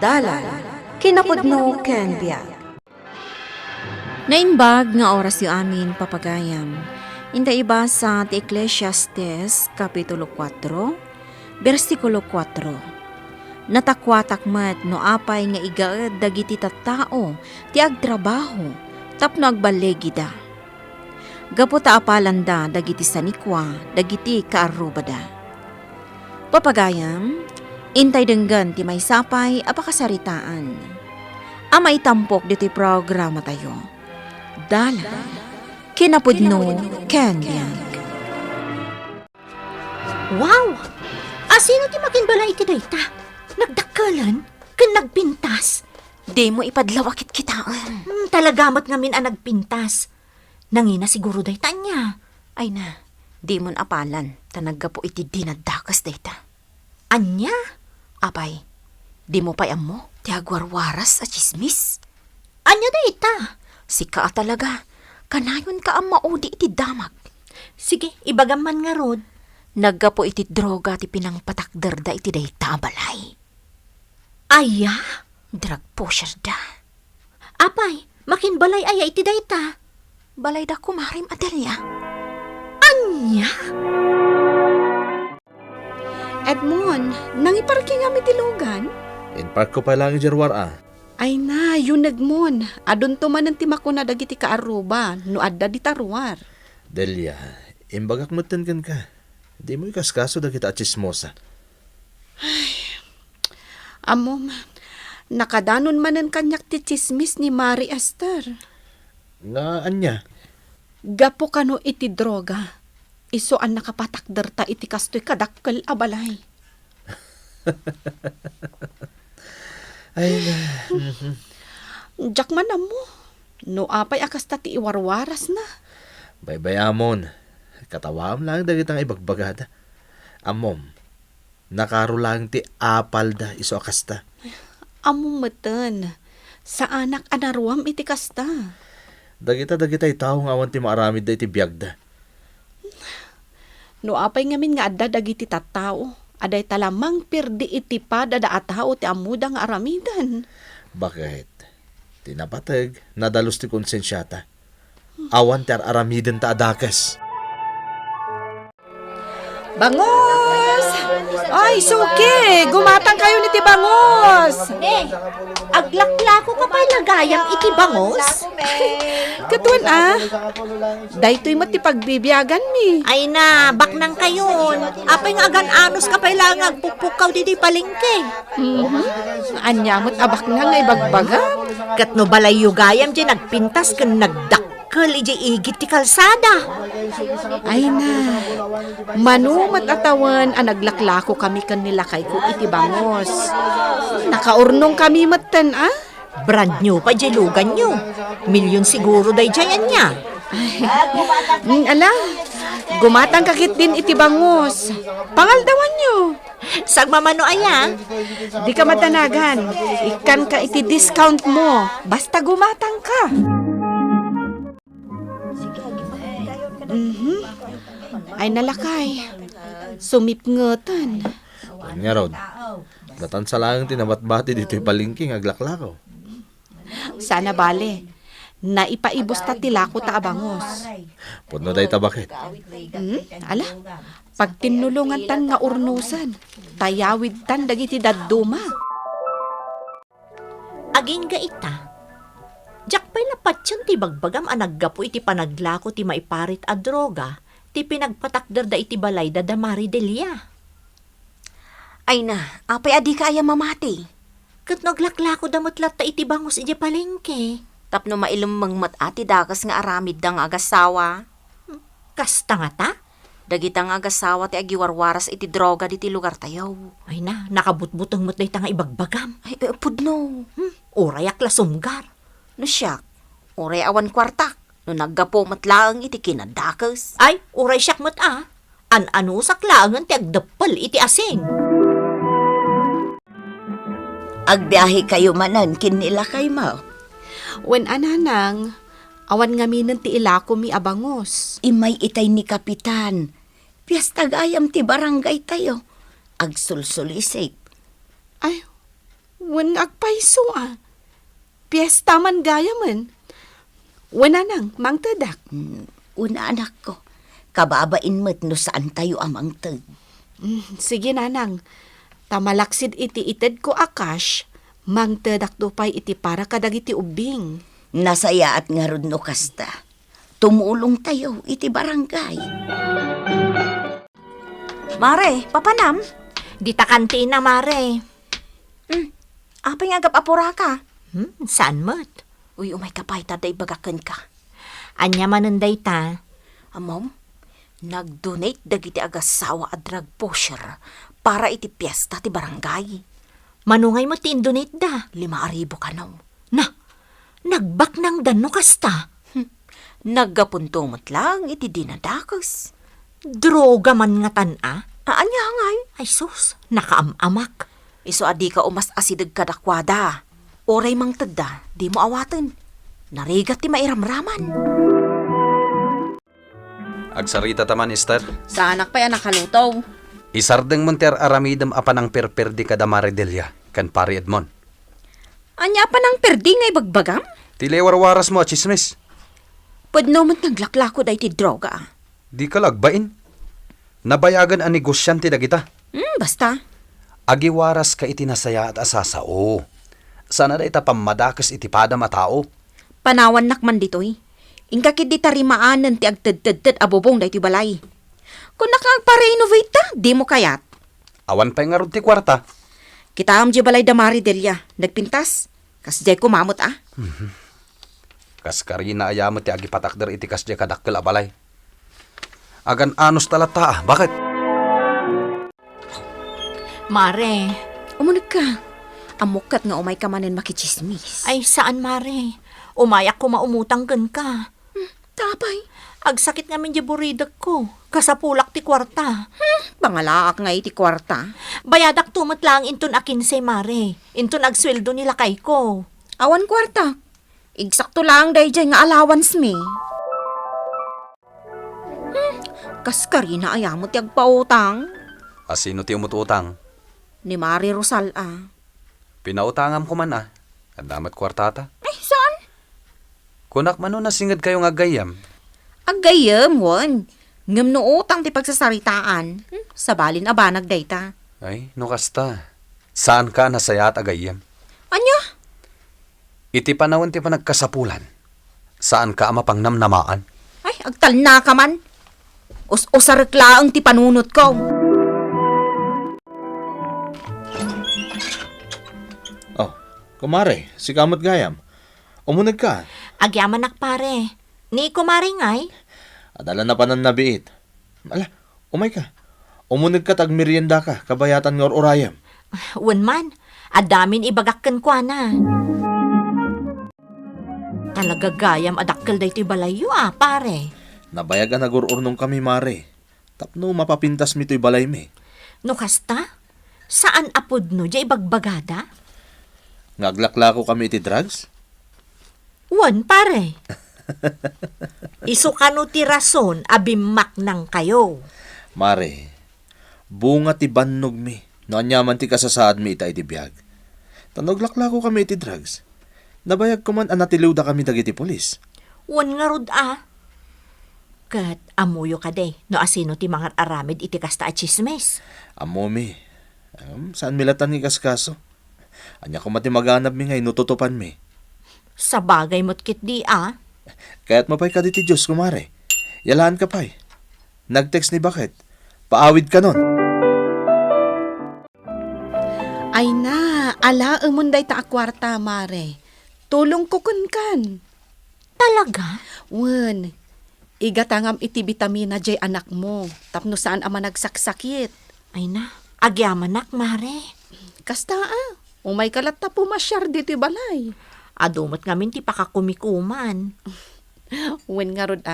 Dalan, kinapudno ken biag. Nainbag nga oras yu amin papagayam. Inda iba sa ti Ecclesiastes Kapitulo 4, versikulo 4. Natakwatak met no apay nga igaed dagiti tattao ti agtrabaho tapno agbalegida. Gapu ta apalanda dagiti sanikwa dagiti kaarubada. Papagayam, intay denggan ti may sapay apakasaritaan. Ama itampok diti programa tayo. Dalan, kinapudno ken biag. Wow! Asino ti makinbala iti dayta? Nagdakkelan? Ken nagpintas? Di mo ipadlawakit kitaan. Talagamat ngamin ang nagpintas. Nangina siguro dayta niya. Ay na, di mon apalan, tanagga po iti dinadakas dayta. Anya? Apay, di mo payam mo, ti agwarwaras at chismis. Anya dayta? Sika talaga, kanayon ka ang maudi iti damag. Sige, ibagam man nga rod. Nagga po iti droga ti pinangpatakder da iti dayta balay. Aya? Drug pusher da. Apay, makinbalay aya iti dayta. Balay da kumarim Adelia. Anya? Edmond, nangiparking kami tilugan? In-park ko pa lang ijarwar Ay na, yun nagmon. Adun to man ang timako na dagiti kaaruba, no adda di taruar. Delia, imbagak mo kan ka. Di mo ikaskaso dagiti at chismosa. Amom, nakadanon man ang kanyak ti chismis ni Mari Esther. Nga anya? Gapo kano iti droga. Iso ang nakapatakder ta iti kastoy kadakkel abalay. Ay na. Diyak man mo. No apay akas ta ti iwarwaras na. Bye-bye amon. Katawam lang dagitang ibagbagada. Amom, nakaro lang ti apal da iso akasta. Among meten. Sa anak anaruam iti kasta. Dagita taong awan ti maaramid da iti biyagda. No apay ngamin nga adda dagiti tattao. Aday talamang pirdi iti pa dada atao ti amuda nga aramidan. Bakit? Tinapatag, nadalos ti konsensyata. Awan ti aramiden ta adakas. Bangos! Ay, suki! Gumatang kayo ni ti Bangos! Aglaklako ka pa'y nagayam iti bangos? Katuan daytoy mo ti pagbibiyagan mi. Ay na, baknang kayon. Apay nga agan-anos ka pa'y lang agpupukaw di palengke. Anyamot abak na nga ibagbaga. Kat no balay yugayam di nagpintas ken nagdakkel iji igit ti kalsada. Ay na, manumat atawan ang naglaklako kami kanila kay ko iti Bangos. Nakaurnong kami matan Brand new pa lugan nyo. Milyon siguro day jayan niya. Ala, gumatang kakit din iti Bangos. Pangaldawan nyo. Sagmamano aya? Di ka matanagan. Ikan ka iti discount mo. Basta gumatang ka. Ay nalakay. Sumipngutan. Nga rod. Datan sa lang tinabat-bati dito yung palingking aglaklakaw. Sana bale. Naipaibos ta tilako ta Bangos. Puno day tabakit. Ala, pag tinulungan tan nga urnusan, tayawid tan dagiti dadduma. Aging gaita. Jak pa'y napatsyan ti bagbagam anaggapo iti panaglako ti maiparit a droga, ti pinagpatakder da iti balay da damari Delia. Ay na, apay adi ka aya mamati. Kat naglaklako damot ta iti bangos iti palengke. Tapno mailumang matati dakas nga aramid da nga agasawa. Kasta nga ta? Dagita nga agasawa ti agiwarwaras iti droga diti lugar tayo. Ay na, nakabutbutang mo't day ta nga ibagbagam. Ay, pudno. Urayak la sumgar. No siyak, oray awan kwartak. No naggapo matlaang iti kinadakas. Ay, uray siyak mo't An-ano saklangan ti agdapal iti asing. Agbiyahe kayo manan kinila kay mo. Wen ananang, awan nga minan ti ilako mi Abangos. Imay itay ni Kapitan. Piyastag ayam ti barangay tayo. Agsulsulisik. Ay, Wan agpaiso Piyesta man gaya man. Wana nang, mang tadak. Una anak ko, kababain mo't no saan tayo amang tag. Sige nanang, tamalaksid iti ited ko akash, mang tadak dupay iti para kadag iti ubing. Nasaya at nga rod no kasta. Tumulong tayo iti barangay. Mare, papanam? Dita kantina, Mare. Apay nga apura ka? Saan mo't? Uy, umay kapay taday bagakan ka. Anya manunday ta. Amom, nag-donate dagiti agasawa a drug pusher para iti piyesta ti barangay. Manungay mo ti indonate da. 5,000 kanaw. Na, nagbak ng dano kasta. Naggapuntumot lang iti dinadakos. Droga man nga tan-a. Anya ngay? Ay sus, nakaamamak. Iso adi ka umas asidag kadakwada. Oray mang tadda, di mo awaten. Narigat ti mairamraman. Agsarita taman, Esther. Sa anak pa'y anak halutaw. Isardeng monter aramidam apan ang perperdi kada Maridelia, kan pari Edmond. Anya pa nang perdi ngay bagbagam? Tilewarwaras mo, chismis. Pwedno mo't naglaklako da iti droga. Di ka lagbain. Nabayagan ang negosyante da kita. Basta. Agiwaras ka iti nasaya at asasao. Sana da ita pamadakas iti padam a tao. Panawan nakman ditoy. Ingkakid di tarimaanan ti agtad-tad abobong da iti balay. Kung nakagpa-renovate ta, di mo kayat. Awan pa nga ron ti kwarta. Kita am di balay da Maridelia. Nagpintas. Kas jay kumamot Kas karina ayamot ti agipatakder iti kas di kadakkel a balay. Agan anos talata Bakit? Mare, Umunag ka. Amukat nga umay ka manin makichismis. ay saan, Mare? Umayak ko maumutang gan ka. Tapay. Agsakit nga min di buridag ko. Kasapulak ti kwarta. Pangalaak nga iti kwarta. Bayadak tumot lang inton akin say, Mare. Inton agsweldo nila kay ko. Awan kwarta. Igsakto lang day jay nga allowance mi. Kas karina ayamot yag pautang. Asino ti umututang? Ni Mari Rosal Pinautangam ko man Ang damat kwartata. Ay, saan? Kunak mano nasingad kayo nga gayam. Agayam, wan. Ngam no utang ti pagsasaritaan. Sabalin abanag dayta. Ay, nukasta. Saan ka nasaya at agayam? Anya? Iti panahon ti panagkasapulan. Saan ka amapang namnamaan? Ay, agtal na ka man. Usarikla ang ti panunot ko. Oh, kumare, si kamot gayam. Umunag ka. Agyaman pare. Ni kumare ngay. Adala na pa ng nabiit. Ala, umay ka. Umunag ka tag merienda ka, kabayatan nga orayam. Wan man, adamin ibagakkan kwa na. Talaga gayam adakkel day ti balayo pare. Nabayagan nagururnong kami, mare. Tapno mapapintas mi to'y balay mi. No kasta? Saan apod no jay bagbagada? Ngaglaklako kami iti drugs? Wan pare. Iso kano ti rason abimak nang kayo. Mare, bunga ti bannog mi. No anyaman ti kasasaad mi ita iti biyag. Tanaglaklako kami iti drugs. Nabayag ko man anatiliw da kami dagiti polis. Wan nga rod Kat amuyo ka de, no asino ti mga aramid iti kasta at chismes. Amo mi. Saan milatan ni kaskaso? Anya ko mati maganap mi ngay nututupan mi. Sa bagay mo't kit di Kaya't mapay ka diti Diyos, kumare. Yalaan ka pa'y. Nag-text ni Bakit. Paawid ka nun. Ay na, ala umunday ta akwarta, Mare. Tulong ko kan. Talaga? Wen, igatangam iti vitamina jay anak mo. Tapno saan ama nagsaksakit. Ay na, agyamanak, Mare. Kasta umay kalat ta pumasyar dito balay. Adumot ngamin ti pakakumikuman. Wen nga rod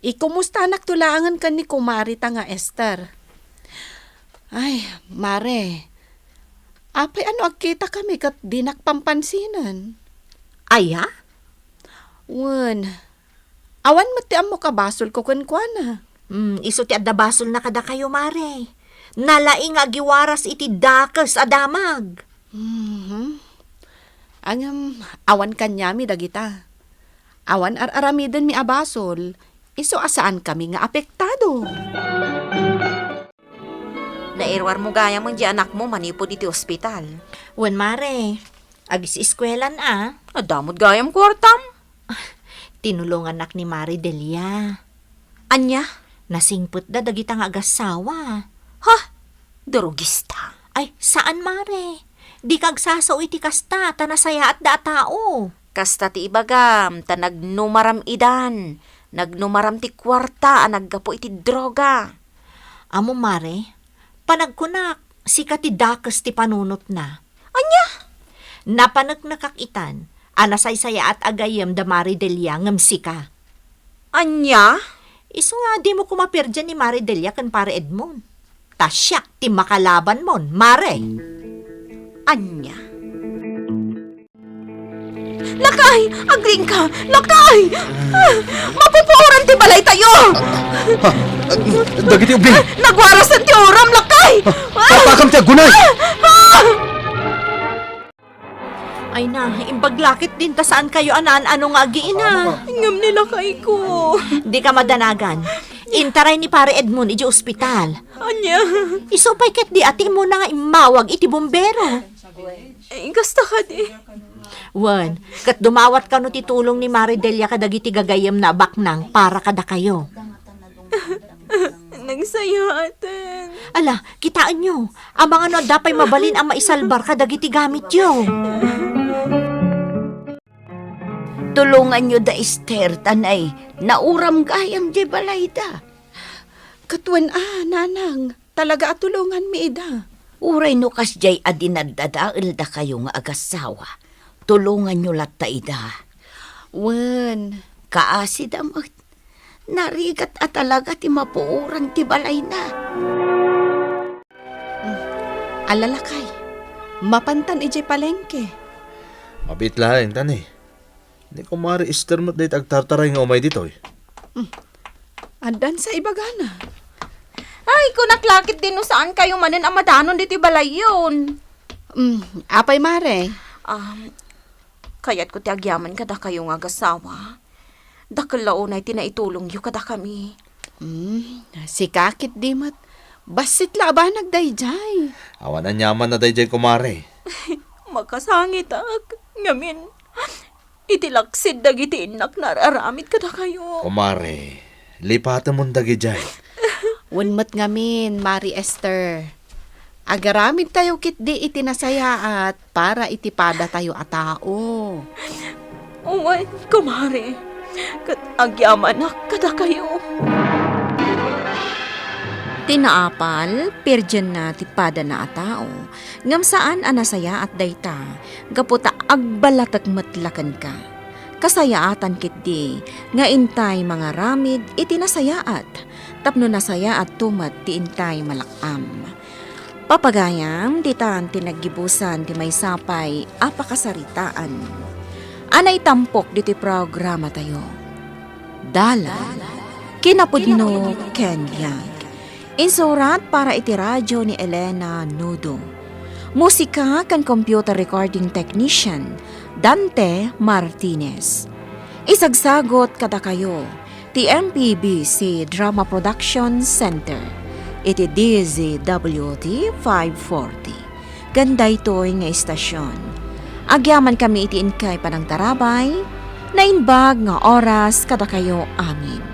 Ikumusta naktulangan ka ni kumari ta nga Esther. Ay, Mare. Apay ano agkita kami kat dinak pampansinan. Ay Wen, awan mati mo kabasol ko kunkwana. Iso ti adabasol na kada kayo, Mare. Nalaing agiwaras iti dakas adamag. Ang awan kanyami dagita. Awan aramiden mi abasol. Iso asaan kami nga apektado. Nairwar mo gaya mo di anak mo manipod iti ospital. Wen mare, agis iskwelan Adamot gayam kwartam. tinulungan nak ni Mari Delia. Anya? Nasingput da dagita nga agasawa. Ha? Durugista. Ay, saan mare? Di kagsasaw iti kasta, tanasaya at da tao. Kasta ti ibagam, ta nagnumaram idan. Nagnumaram ti kwarta, naggapo iti droga. Amo mare, panagkunak, sika ti dakes ti panunot na. Anya? Napanagnakakitan, anasaysaya at agayem da Mari Delia ngem sika. Anya? Iso nga di mo kumapir dyan ni Mari Delia kan pare Edmond. Tasyak ti makalaban mon, mare. Anya? Lakay! Agring ka! Lakay! Mapupuran ti balay tayo! Dagiti ubing! Nagwarasan ti oram, lakay! Tatakam ti agunay! Ay na, imbaglakit din ta saan kayo ano nga agiina. Ngam nila kay ko. Di ka madanagan. Intaray ni pare Edmond iti ospital. Anya? Isupay ket di ati mo na nga imawag iti bombero. Gasta ka di. Wan, kat dumawat ka no titulong ni Mari Delia kadagiti gagayem na baknang para kada kayo. Nagsaya atin. Ala, kitaan nyo. Ang mga no dapay mabalin ang maisalbar kadagiti gamit yo. Tulungan nyo da Esther, tanay. Nauram gayam di balay da. Katwan nanang. Talaga atulungan mi ida. Uray no kas jay adinadadaal da kayo nga agasawa. Tulungan nyo latta ida. Wen, Kaasi damot. Narigat at talaga ti mapuuran ti balay na. alalakay. Mapantan ijay palengke. Mabit lain, tani. Hindi ko mari istermot dahit agtartaray nga umay dito eh. Andan sa ibagana. Ay, kung naklakit din no saan kayo manin ang madanon dito balay yun. Apay mare. Kaya't ko ti agyaman kada kayo nga gasawa. Dakalaon ay tinaitulong yu kada kami. Si kakit di mat. Basit laba nagdayjay. Awan ang yaman na dayjay kumare. Magkasangit ngamin. Itilaksid dagiti inak nararamit kada kayo. Kumare, lipatan mong dagijay. Unmat ngamin, Mari Esther. Agaramid tayo kit di itinasayaat para itipada tayo a tao. Uwan, kumare. Kat agyaman na kada kayo. Tinaapal, pirjan na tipada na a tao. Ngam saan anasaya at dayta, gaputa agbalatag matlakan ka. Kasayaatan kit di, nga intay mga ramid itinasayaat, tapno nasaya at tumat ti intay malakam. Papagayam, ditan tinaggibusan ti may sapay, apakasaritaan. Anay tampok diti programa tayo. Dala, kinapudno Kenya. Insurat para iti radyo ni Elena Nudo. Musika kan computer recording technician Dante Martinez. Isagsagot kada kayo ti MPBC Drama Production Center. Iti DZWT 540. Ganda ito'y nga istasyon. Agyaman kami iti inkay panang tarabay, na inbag nga oras kada kayo amin.